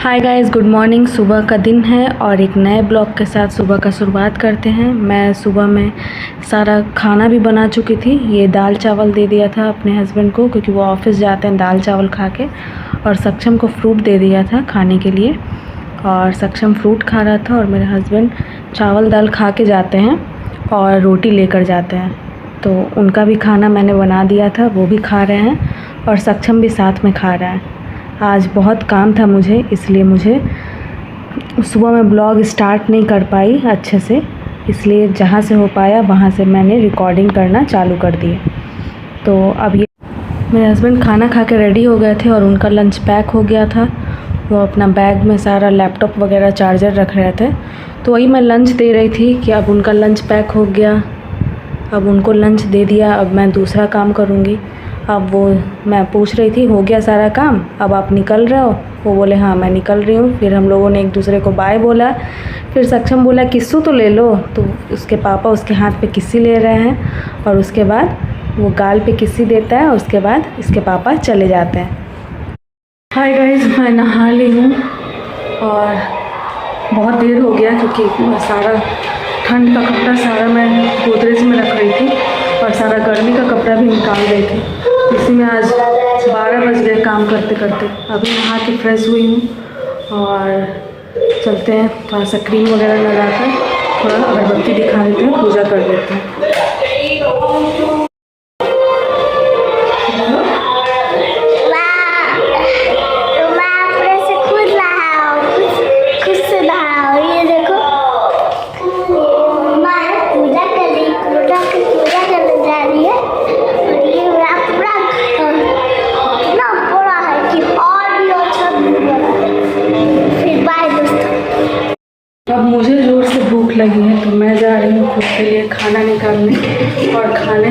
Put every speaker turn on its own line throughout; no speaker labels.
Hi guys, good morning. सुबह का दिन है और एक नए ब्लॉग के साथ सुबह का शुरुआत करते हैं। मैं सुबह में सारा खाना भी बना चुकी थी। ये दाल चावल दे दिया था अपने हस्बैंड को, क्योंकि वो ऑफिस जाते हैं दाल चावल खा के। और सक्षम को फ्रूट दे दिया था खाने के लिए, और सक्षम फ्रूट खा रहा था। और मेरे हस्बैंड चावल दाल खा के जाते हैं और रोटी लेकर जाते हैं, तो उनका भी खाना मैंने बना दिया था, वो भी खा रहे हैं और सक्षम भी साथ में खा रहा है। आज बहुत काम था मुझे, इसलिए मुझे सुबह में ब्लॉग स्टार्ट नहीं कर पाई अच्छे से, इसलिए जहाँ से हो पाया वहाँ से मैंने रिकॉर्डिंग करना चालू कर दिया। तो अब ये मेरे हस्बैंड खाना खा के रेडी हो गए थे और उनका लंच पैक हो गया था। वो अपना बैग में सारा लैपटॉप वगैरह चार्जर रख रहे थे, तो वही मैं लंच दे रही थी कि अब उनका लंच पैक हो गया। अब उनको लंच दे दिया, अब मैं दूसरा काम करूँगी। अब वो मैं पूछ रही थी हो गया सारा काम, अब आप निकल रहे हो? वो बोले हाँ मैं निकल रही हूँ। फिर हम लोगों ने एक दूसरे को बाय बोला। फिर सक्षम बोला किस्सू तो ले लो, तो उसके पापा उसके हाथ पे किस्सी ले रहे हैं और उसके बाद वो गाल पे किस्सी देता है, उसके बाद इसके पापा चले जाते हैं। हाय गाइस, मैं नहा ली हूँ और बहुत देर हो गया, क्योंकि सारा ठंड का कपड़ा सारा मैं गोदरेज में रख रही थी और सारा गर्मी का कपड़ा भी निकाल रही थी। इसी में आज 12 बज गए काम करते करते। अभी नहा के फ्रेश हुई हूँ और चलते हैं, थोड़ा सा क्रीम वगैरह लगाकर थोड़ा अगरबत्ती दिखा देते हैं, पूजा कर देते हैं। अब मुझे ज़ोर से भूख लगी है, तो मैं जा रही हूँ खुद के लिए खाना निकालने और खाने,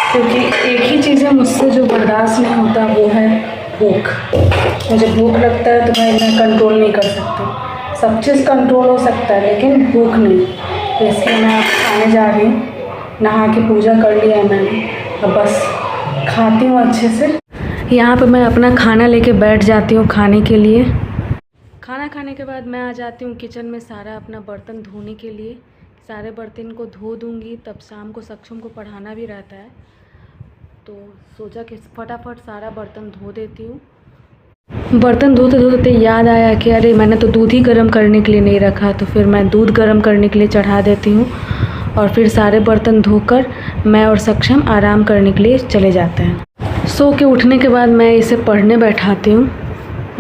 क्योंकि एक ही चीज़ है मुझसे जो बर्दाश्त नहीं होता, वो है भूख। मुझे भूख लगता है तो मैं कंट्रोल नहीं कर सकती। सब चीज़ कंट्रोल हो सकता है लेकिन भूख नहीं, तो इसलिए मैं अब खाने जा रही हूँ। नहा के पूजा कर लिया है मैंने, अब बस खाती हूँ अच्छे से। यहाँ पर मैं अपना खाना लेके बैठ जाती हूँ खाने के लिए। खाना खाने के बाद मैं आ जाती हूँ किचन में सारा अपना बर्तन धोने के लिए। सारे बर्तन को धो दूँगी, तब शाम को सक्षम को पढ़ाना भी रहता है, तो सोचा कि फटाफट सारा बर्तन धो देती हूँ। बर्तन धोते धोते याद आया कि अरे मैंने तो दूध ही गर्म करने के लिए नहीं रखा, तो फिर मैं दूध गर्म करने के लिए चढ़ा देती हूँ और फिर सारे बर्तन धोकर मैं और सक्षम आराम करने के लिए चले जाते हैं। सो के उठने के बाद मैं इसे पढ़ने बैठाती हूँ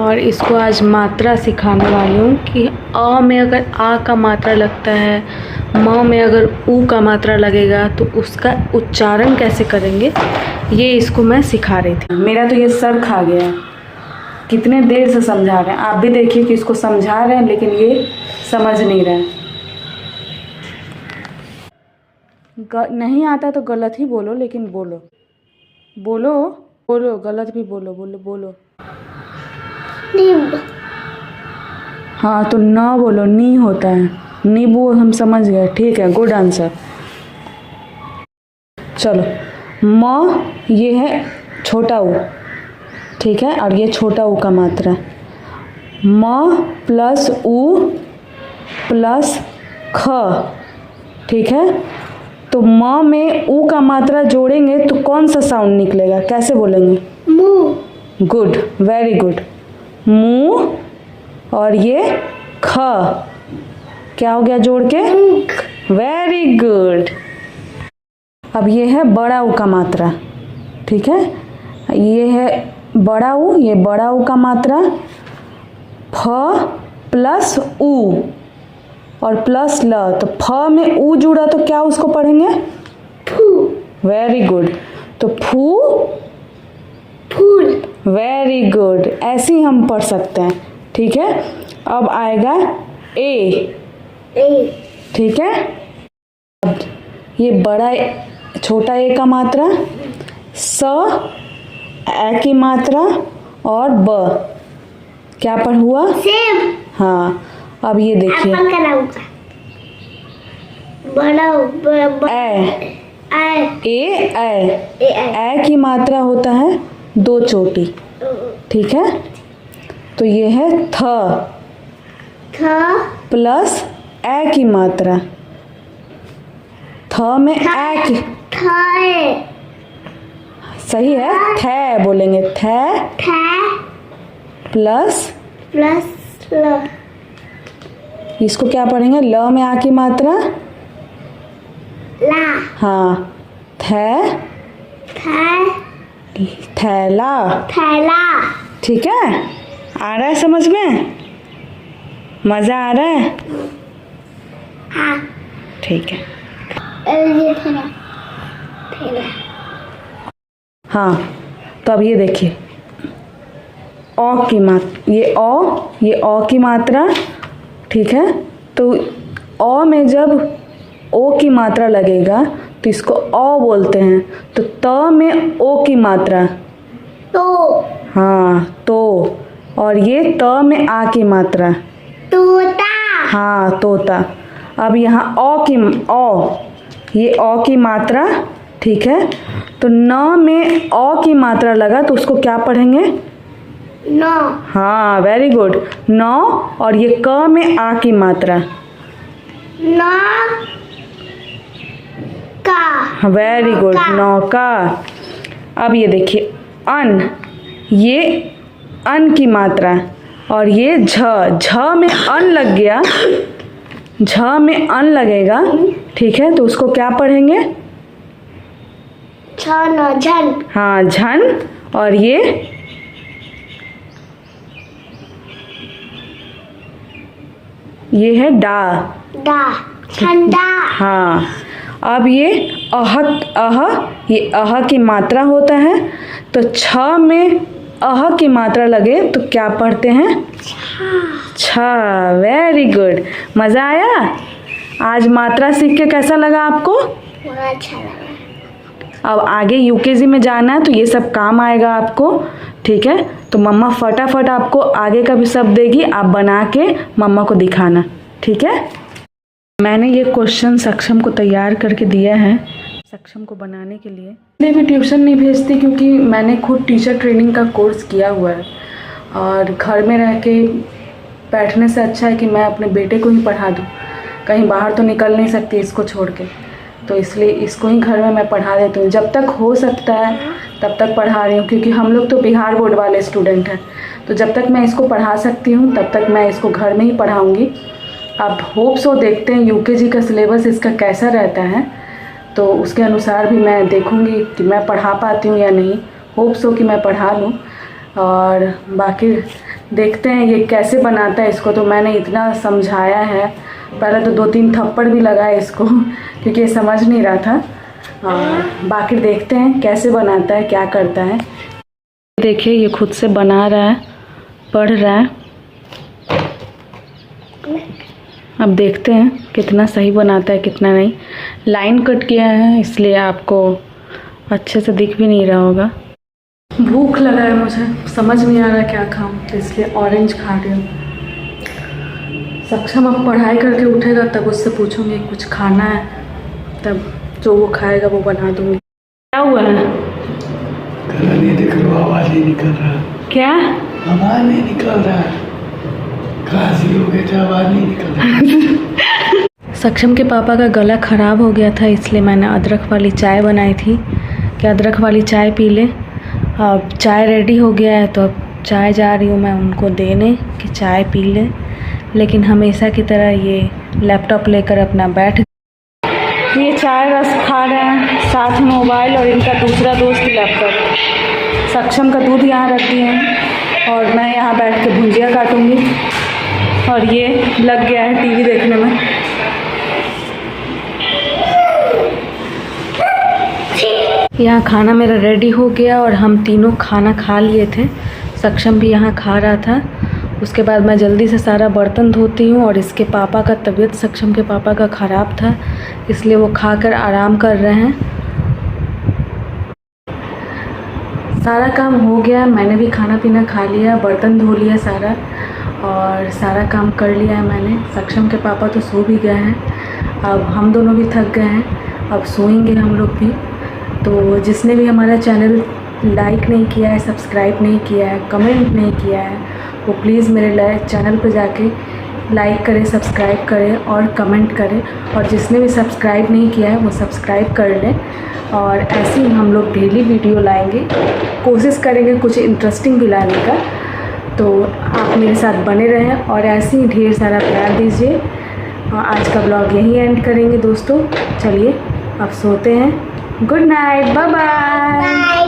और इसको आज मात्रा सिखाने वाली हूँ कि अ में अगर आ का मात्रा लगता है, म में अगर ऊ का मात्रा लगेगा, तो उसका उच्चारण कैसे करेंगे, ये इसको मैं सिखा रही थी। मेरा तो ये सर खा गया है, कितने देर से समझा रहे हैं। आप भी देखिए कि इसको समझा रहे हैं लेकिन ये समझ नहीं रहे हैं। नहीं आता तो गलत ही बोलो, लेकिन बोलो बोलो बोलो, गलत भी बोलो, बोलो बोलो। हाँ तो ना बोलो, नी होता है, नींबू हम समझ गए, ठीक है, गुड आंसर। चलो, म ये है छोटा ऊ, ठीक है, और ये छोटा ऊ का मात्रा। म प्लस ऊ प्लस ख, ठीक है। तो म में ऊ का मात्रा जोड़ेंगे तो कौन सा साउंड निकलेगा, कैसे बोलेंगे? मुँह। गुड, वेरी गुड, मुँह। और ये ख क्या हो गया जोड़ के? Very good. अब ये है बड़ा ऊ का मात्रा, ठीक है, ये है बड़ा ऊ, ये बड़ा ऊ का मात्रा। फ प्लस ऊ और प्लस ल, तो फ में ऊ जुड़ा तो क्या उसको पढ़ेंगे? फू। वेरी गुड, तो फू फूल। वेरी गुड, ऐसे ही हम पढ़ सकते हैं, ठीक है। अब आएगा ए, ठीक है। अब ये बड़ा छोटा ए का मात्रा, स ए की मात्रा और ब, क्या पर हुआ? सेब। हाँ, अब ये देखिए ए की मात्रा होता है 2 चोटी, ठीक है। तो ये है थ प्लस ए की मात्रा। थ में ए की सही है, थे बोलेंगे, थे प्लस
ल।
इसको क्या पढ़ेंगे, ल में आ की मात्रा
ला।
हाँ, थैला। ठीक है, आ रहा है समझ में, मजा आ रहा है?
हाँ।
ठीक है।
ये थैला।
हाँ, तो अब ये देखिए, औ की मात्रा, ये औ की मात्रा, ठीक है। तो औ में जब ओ की मात्रा लगेगा तो इसको औ बोलते हैं। तो त में ओ की मात्रा
तो।
हाँ, तो। और ये त में आ की मात्रा
तोता।
हाँ, तोता। अब यहाँ ये औ की मात्रा, ठीक है। तो न में औ की मात्रा लगा तो उसको क्या पढ़ेंगे,
नौ।
हाँ, वेरी गुड, नौ। और ये क में आ की मात्रा,
नौ का।
वेरी गुड, नौका। अब ये देखिए ये अन की मात्रा, और ये झ में अन लग गया, झ में अन लगेगा, ठीक है। तो उसको क्या पढ़ेंगे,
झन।
हाँ, झन। और ये है डा,
ठंडा।
हाँ। अब ये ये अह की मात्रा होता है। तो छ में अह की मात्रा लगे तो क्या पढ़ते हैं, छ। वेरी गुड, मज़ा आया? आज मात्रा सीख के कैसा लगा आपको?
अच्छा लगा।
अब आगे यूकेजी में जाना है तो ये सब काम आएगा आपको, ठीक है। तो मम्मा फटाफट आपको आगे का भी सब देगी, आप बना के मम्मा को दिखाना, ठीक है। मैंने ये क्वेश्चन सक्षम को तैयार करके दिया है, सक्षम को बनाने के लिए। मैं भी ट्यूशन नहीं भेजती क्योंकि मैंने खुद टीचर ट्रेनिंग का कोर्स किया हुआ है, और घर में रह के बैठने से अच्छा है कि मैं अपने बेटे को ही पढ़ा दूँ। कहीं बाहर तो निकल नहीं सकती इसको छोड़ के, तो इसलिए इसको ही घर में मैं पढ़ा देती हूँ। जब तक हो सकता है तब तक पढ़ा रही हूँ, क्योंकि हम लोग तो बिहार बोर्ड वाले स्टूडेंट हैं। तो जब तक मैं इसको पढ़ा सकती हूँ तब तक मैं इसको घर में ही पढ़ाऊँगी। अब होप सो देखते हैं यूकेजी का सिलेबस इसका कैसा रहता है, तो उसके अनुसार भी मैं देखूँगी कि मैं पढ़ा पाती हूँ या नहीं। होप सो कि मैं पढ़ा लूँ, और बाकी देखते हैं ये कैसे बनाता है इसको। तो मैंने इतना समझाया है, पहले तो 2-3 थप्पड़ भी लगाए इसको क्योंकि ये समझ नहीं रहा था। और बाकी देखते हैं कैसे बनाता है, क्या करता है। देखिए ये खुद से बना रहा है, पढ़ रहा है। अब देखते हैं कितना सही बनाता है कितना नहीं। लाइन कट किया है इसलिए आपको अच्छे से दिख भी नहीं रहा होगा। भूख लगा है मुझे, समझ नहीं आ रहा क्या खाऊं, तो इसलिए ऑरेंज खा रही हूँ। सक्षम अब पढ़ाई करके उठेगा तब उससे पूछूंगी कुछ खाना है, तब जो वो खाएगा वो बना दूंगी। क्या हुआ है?
नहीं दिख रहा, आवाज नहीं निकल रहा।
क्या
आवाज नहीं निकल रहा, खांसी हो गई थी, आवाज नहीं निकल रहा।
सक्षम के पापा का गला ख़राब हो गया था, इसलिए मैंने अदरक वाली चाय बनाई थी कि अदरक वाली चाय पी ले। अब चाय रेडी हो गया है तो अब चाय जा रही हूँ मैं उनको देने कि चाय पी ले। लेकिन हमेशा की तरह ये लैपटॉप लेकर अपना बैठ, ये चाय रस खा रहे हैं, साथ में मोबाइल और इनका दूसरा दोस्त लैपटॉप। सक्षम का दूध यहाँ रख दिए हैं और मैं यहाँ बैठ के भुजिया काटूँगी, और ये लग गया है टीवी देखने में। यहाँ खाना मेरा रेडी हो गया और हम तीनों खाना खा लिए थे। सक्षम भी यहाँ खा रहा था। उसके बाद मैं जल्दी से सारा बर्तन धोती हूँ, और इसके पापा का तबीयत, सक्षम के पापा का ख़राब था, इसलिए वो खाकर आराम कर रहे हैं। सारा काम हो गया, मैंने भी खाना पीना खा लिया, बर्तन धो लिया सारा, और सारा काम कर लिया है मैंने। सक्षम के पापा तो सो भी गए हैं, अब हम दोनों भी थक गए हैं, अब सोएंगे हम लोग भी। तो जिसने भी हमारा चैनल लाइक नहीं किया है, सब्सक्राइब नहीं किया है, कमेंट नहीं किया है, वो प्लीज़ मेरे चैनल पर जाके लाइक करें, सब्सक्राइब करें और कमेंट करें, और जिसने भी सब्सक्राइब नहीं किया है वो सब्सक्राइब कर लें। और ऐसे ही हम लोग डेली वीडियो लाएंगे, कोशिश करेंगे कुछ इंटरेस्टिंग भी लाने का। तो आप मेरे साथ बने रहें और ऐसे ही ढेर सारा प्यार दीजिए। आज का ब्लॉग यहीं एंड करेंगे दोस्तों। चलिए अब सोते हैं। Good night, bye bye.
Bye.